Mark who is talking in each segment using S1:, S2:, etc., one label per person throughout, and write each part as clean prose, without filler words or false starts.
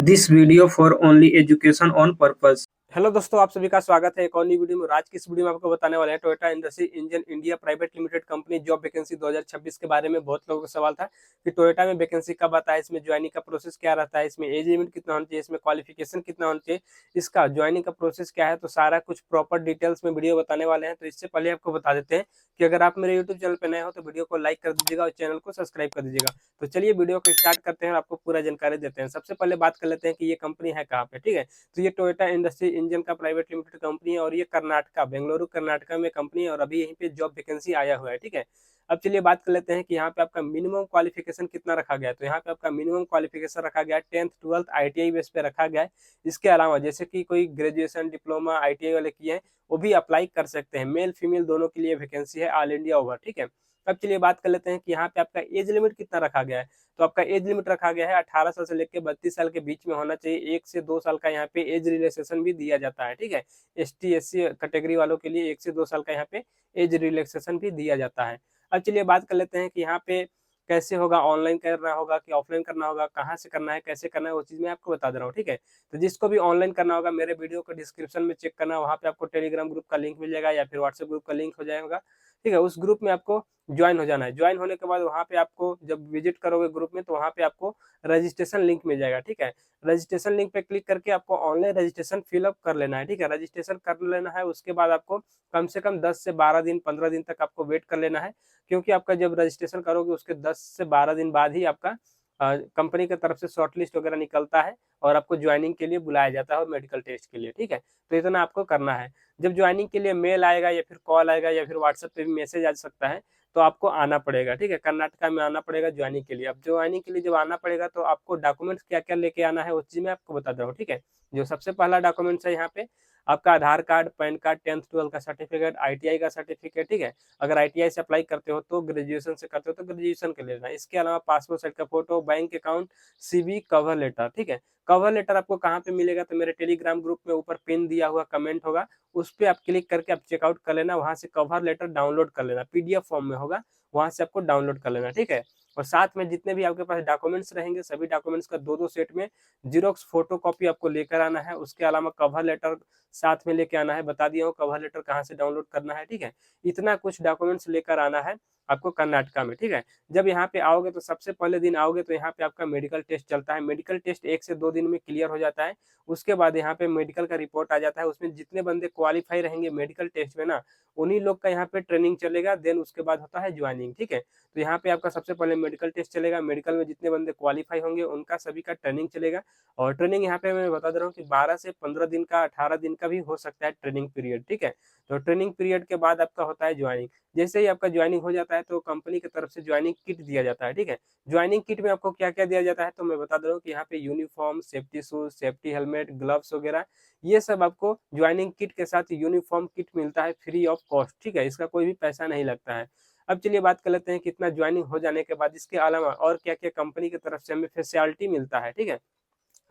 S1: This video for only education on purpose.
S2: Hello दोस्तों, आप सभी का स्वागत है एक और नई वीडियो में। आज की इस वीडियो में आपको बताने वाले हैं Toyota industry engine India private limited company job vacancy 2026 के बारे में। बहुत लोगों का सवाल था कि टोयोटा में वैकेंसी कब आता है, इसमें ज्वाइनिंग का प्रोसेस क्या रहता है, इसमें एज लिमिट कितना होना चाहिए, इसमें क्वालिफिकेशन कितना होना चाहिए, इसका ज्वाइनिंग का प्रोसेस क्या है। तो सारा कुछ प्रॉपर डिटेल्स में वीडियो बताने वाले हैं। तो इससे पहले आपको बता देते हैं कि अगर आप मेरे यूट्यूब चैनल पर नए हो तो वीडियो को लाइक कर दीजिएगा और चैनल को सब्सक्राइब कर दीजिएगा। तो चलिए वीडियो को स्टार्ट करते हैं और आपको पूरा जानकारी देते हैं। सबसे पहले बात कर लेते हैं कि ये कंपनी है कहाँ पे। ठीक है, तो ये टोयोटा इंडस्ट्री इंजन का प्राइवेट लिमिटेड कंपनी है और ये कर्नाटका, बेंगलुरु कर्नाटका में कंपनी है और अभी यहीं पे जॉब वैकेंसी आया हुआ है। ठीक है, अब चलिए बात कर लेते हैं कि यहाँ पे आपका मिनिमम क्वालिफिकेशन कितना रखा गया है। तो यहाँ पे आपका मिनिमम क्वालिफिकेशन रखा गया है 10th 12th ITI बेस पे रखा गया है। इसके अलावा जैसे कि कोई ग्रेजुएशन डिप्लोमा ITI वाले किए हैं वो भी अप्लाई कर सकते हैं। मेल फीमेल दोनों के लिए वैकेंसी है ऑल इंडिया ओवर। ठीक है, अब चलिए बात कर लेते हैं कि यहाँ पे आपका एज लिमिट कितना रखा गया है। तो आपका एज लिमिट रखा गया है 18 साल से लेकर 32 साल के बीच में होना चाहिए। 1 से 2 साल का यहाँ पे एज रिलैक्सेशन भी दिया जाता है। ठीक है, ST SC कैटेगरी वालों के लिए 1 से 2 साल का यहाँ पे एज रिलैक्सेशन भी दिया जाता है। अब चलिए बात कर लेते हैं कि यहाँ पे कैसे होगा, ऑनलाइन करना होगा कि ऑफलाइन करना होगा, कहाँ से करना है, कैसे करना है, वो चीज़ मैं आपको बता दे रहा हूँ। ठीक है, तो जिसको भी ऑनलाइन करना होगा मेरे वीडियो को डिस्क्रिप्शन में चेक करना, वहाँ पे आपको टेलीग्राम ग्रुप का लिंक मिल जाएगा या फिर व्हाट्सएप ग्रुप का लिंक हो जाएगा। ठीक है, उस ग्रुप में आपको ज्वाइन हो जाना है। ज्वाइन होने के बाद वहाँ पे आपको जब विजिट करोगे ग्रुप में तो वहाँ पे आपको रजिस्ट्रेशन लिंक मिल जाएगा। ठीक है, रजिस्ट्रेशन लिंक पे क्लिक करके आपको ऑनलाइन रजिस्ट्रेशन फिलअप कर लेना है। ठीक है, रजिस्ट्रेशन कर लेना है, उसके बाद आपको कम से कम 10 से 12 दिन 15 दिन तक आपको वेट कर लेना है, क्योंकि आपका जब रजिस्ट्रेशन करोगे उसके 10 से 12 दिन बाद ही आपका कंपनी की तरफ से शॉर्ट लिस्ट वगैरह निकलता है और आपको ज्वाइनिंग के लिए बुलाया जाता है और मेडिकल टेस्ट के लिए। ठीक है, तो इतना आपको करना है। जब ज्वाइनिंग के लिए मेल आएगा या फिर कॉल आएगा या फिर व्हाट्सएप पे भी मैसेज आ सकता है, तो आपको आना पड़ेगा। ठीक है, कर्नाटका में आना पड़ेगा ज्वाइनिंग के लिए। अब ज्वाइनिंग के लिए जब आना पड़ेगा तो आपको डॉक्यूमेंट्स क्या क्या लेके आना है वो चीज़ मैं आपको बता दे रहा हूँ। ठीक है, जो सबसे पहला डॉक्यूमेंट्स है यहाँ पे आपका आधार card, pan card, 10th 12th का सर्टिफिकेट, ITI का सर्टिफिकेट। ठीक है, अगर ITI से अप्लाई करते हो तो ग्रेजुएशन से करते हो तो ग्रेजुएशन के लेना। इसके अलावा पासपोर्ट साइज का photo, bank account, CV, cover letter. ठीक है, कवर लेटर आपको कहाँ पे मिलेगा तो मेरे टेलीग्राम ग्रुप में ऊपर पिन दिया हुआ कमेंट होगा, उस पर आप क्लिक करके आप चेकआउट कर लेना। वहां से कवर लेटर डाउनलोड कर लेना, PDF फॉर्म में होगा, वहां से आपको डाउनलोड कर लेना। ठीक है, और साथ में जितने भी आपके पास डॉक्यूमेंट्स रहेंगे सभी डॉक्यूमेंट्स का दो दो सेट में जीरोक्स फोटो कॉपी आपको लेकर आना है। उसके अलावा कवर लेटर साथ में लेके आना है, बता दिया हूँ कवर लेटर कहाँ से डाउनलोड करना है। ठीक है, इतना कुछ डॉक्यूमेंट्स लेकर आना है आपको कर्नाटका में। ठीक है, जब यहाँ पे आओगे तो सबसे पहले दिन आओगे तो यहाँ पे आपका मेडिकल टेस्ट चलता है। मेडिकल टेस्ट 1 से 2 दिन में क्लियर हो जाता है। उसके बाद यहाँ पे मेडिकल का रिपोर्ट आ जाता है, उसमें जितने बंदे क्वालिफाई रहेंगे मेडिकल टेस्ट में ना, उन्हीं लोग का यहाँ पे ट्रेनिंग चलेगा। देन उसके बाद होता है ज्वाइनिंग। ठीक है, तो यहाँ पे आपका सबसे पहले मेडिकल टेस्ट चलेगा, मेडिकल में जितने बंदे क्वालिफाई होंगे उनका सभी का ट्रेनिंग चलेगा। और ट्रेनिंग यहाँ पे मैं बता दे रहा हूँ कि 12 से 15 दिन का, 18 दिन का भी हो सकता है ट्रेनिंग पीरियड। ठीक है, तो ट्रेनिंग पीरियड के बाद आपका होता है ज्वाइनिंग। जैसे ही आपका ज्वाइनिंग हो जाता है तो कंपनी की तरफ से ज्वाइनिंग किट दिया जाता है। ठीक है, ज्वाइनिंग किट में आपको क्या क्या दिया जाता है तो मैं बता दे रहा हूँ कि यहाँ पे uniform, safety shoes, safety helmet, gloves वगैरह ये सब आपको ज्वाइनिंग किट के साथ यूनिफॉर्म किट मिलता है फ्री ऑफ कॉस्ट। ठीक है, इसका कोई भी पैसा नहीं लगता है। अब चलिए बात कर लेते हैं कितना ज्वाइनिंग हो जाने के बाद इसके अलावा और क्या क्या कंपनी की तरफ से हमें फैसिलिटी मिलता है। ठीक है,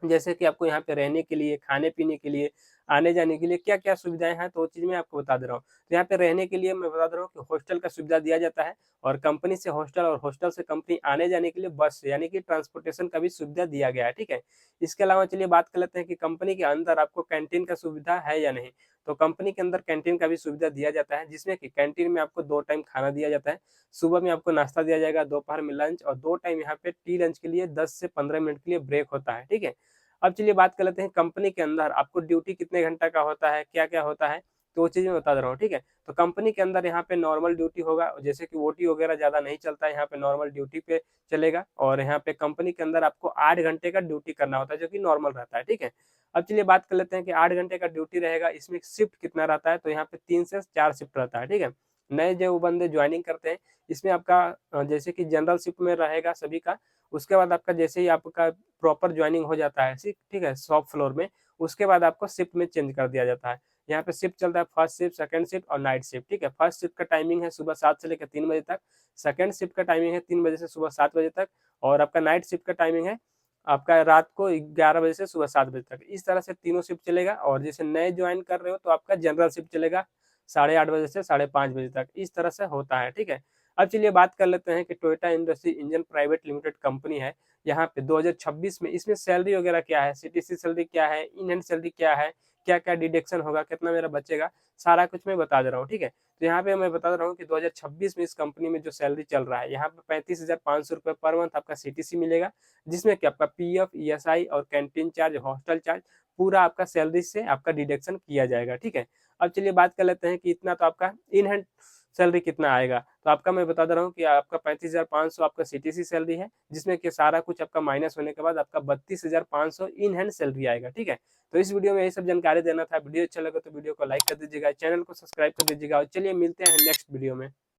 S2: जैसे कि आपको यहाँ पे रहने के लिए, खाने-पीने के लिए, आने-जाने के लिए क्या-क्या सुविधाएँ हैं, तो वो चीज़ मैं आपको बता दे रहा हूँ। तो यहाँ पे रहने के लिए मैं बता दे रहा हूँ कि हॉस्टल का सुविधा दिया जाता है और कंपनी से हॉस्टल और हॉस्टल से कंपनी आने-जाने के लिए बस यानी कि ट्रांसपोर्टेशन का भी सुविधा दिया गया है। ठीक है, इसके अलावा चलिए बात कर लेते हैं कि कंपनी के अंदर आपको कैंटीन का सुविधा है या नहीं। तो कंपनी के अंदर कैंटीन का भी सुविधा दिया जाता है, जिसमें कि कैंटीन में आपको 2 टाइम खाना दिया जाता है। सुबह में आपको नाश्ता दिया जाएगा, दोपहर में लंच और 2 टाइम यहाँ पे टी लंच के लिए 10 से 15 मिनट के लिए ब्रेक होता है। ठीक है, अब चलिए बात कर लेते हैं कंपनी के अंदर आपको ड्यूटी कितने घंटा का होता है, क्या-क्या होता है, तो वो चीज़ मैं बता दे रहा हूँ। ठीक है, तो कंपनी के अंदर यहाँ पे नॉर्मल ड्यूटी होगा, जैसे कि OT वगैरह ज़्यादा नहीं चलता है, यहाँ पे नॉर्मल ड्यूटी पे चलेगा और यहाँ पे कंपनी के अंदर आपको 8 घंटे का ड्यूटी करना होता है, जो कि नॉर्मल रहता है। ठीक है, अब चलिए बात कर लेते हैं कि 8 घंटे का ड्यूटी रहेगा, इसमें शिफ्ट कितना रहता है, तो यहाँ पे 3 से 4 शिफ्ट रहता है। ठीक है, नए जो बंदे ज्वाइनिंग करते हैं इसमें आपका जैसे कि जनरल शिफ्ट में रहेगा सभी का। उसके बाद आपका जैसे ही आपका प्रॉपर ज्वाइनिंग हो जाता है ठीक है शॉप फ्लोर में, उसके बाद आपको शिफ्ट में चेंज कर दिया जाता है। यहाँ पे शिफ्ट चलता है फर्स्ट शिफ्ट, सेकंड शिफ्ट और नाइट शिफ्ट। ठीक है, फर्स्ट शिफ्ट का टाइमिंग है सुबह 7 से लेकर 3 बजे तक, सेकंड शिफ्ट का टाइमिंग है 3 बजे से सुबह 7 बजे तक और आपका नाइट शिफ्ट का टाइमिंग है आपका रात को 11 बजे से सुबह 7 बजे तक। इस तरह से तीनों शिफ्ट चलेगा और जैसे नए ज्वाइन कर रहे हो तो आपका जनरल शिफ्ट चलेगा 8:30 बजे से 5:30 बजे तक, इस तरह से होता है। ठीक है, अब चलिए बात कर लेते हैं कि Toyota industry engine private limited company है, यहाँ पे 2026 में इसमें सैलरी वगैरह क्या है, सीटीसी सैलरी क्या है, इन हैंड सैलरी क्या है, क्या-क्या डिडक्शन होगा, कितना मेरा बचेगा, सारा कुछ मैं बता दे रहा हूँ, ठीक है। तो यहाँ पे मैं बता रहा हूँ कि 2026 में इस कंपनी में जो सैलरी चल रहा है, यहाँ पे 35,500 रुपए पर मंथ आपका सीटीसी मिलेगा, जिसमें कि आपका पीएफ, ईएसआई और कैंटीन चार्ज, हॉस्टल चार्ज पूरा आपका सैलरी से आपका डिडक्शन किया जाएगा, ठीक है। अब चलिए बात कर लेते हैं कि इतना तो आपका इन हैंड सैलरी कितना आएगा, तो आपका मैं बता दे रहा हूँ कि आपका 35,500 आपका सीटीसी सैलरी है, जिसमें कि सारा कुछ आपका माइनस होने के बाद आपका 32,500 इन हैंड सैलरी आएगा, ठीक है। तो इस वीडियो में यही सब जानकारी देना था। वीडियो अच्छा लगा तो वीडियो को लाइक कर दीजिएगा, चैनल को सब्सक्राइब कर दीजिएगा और चलिए मिलते हैं नेक्स्ट वीडियो में।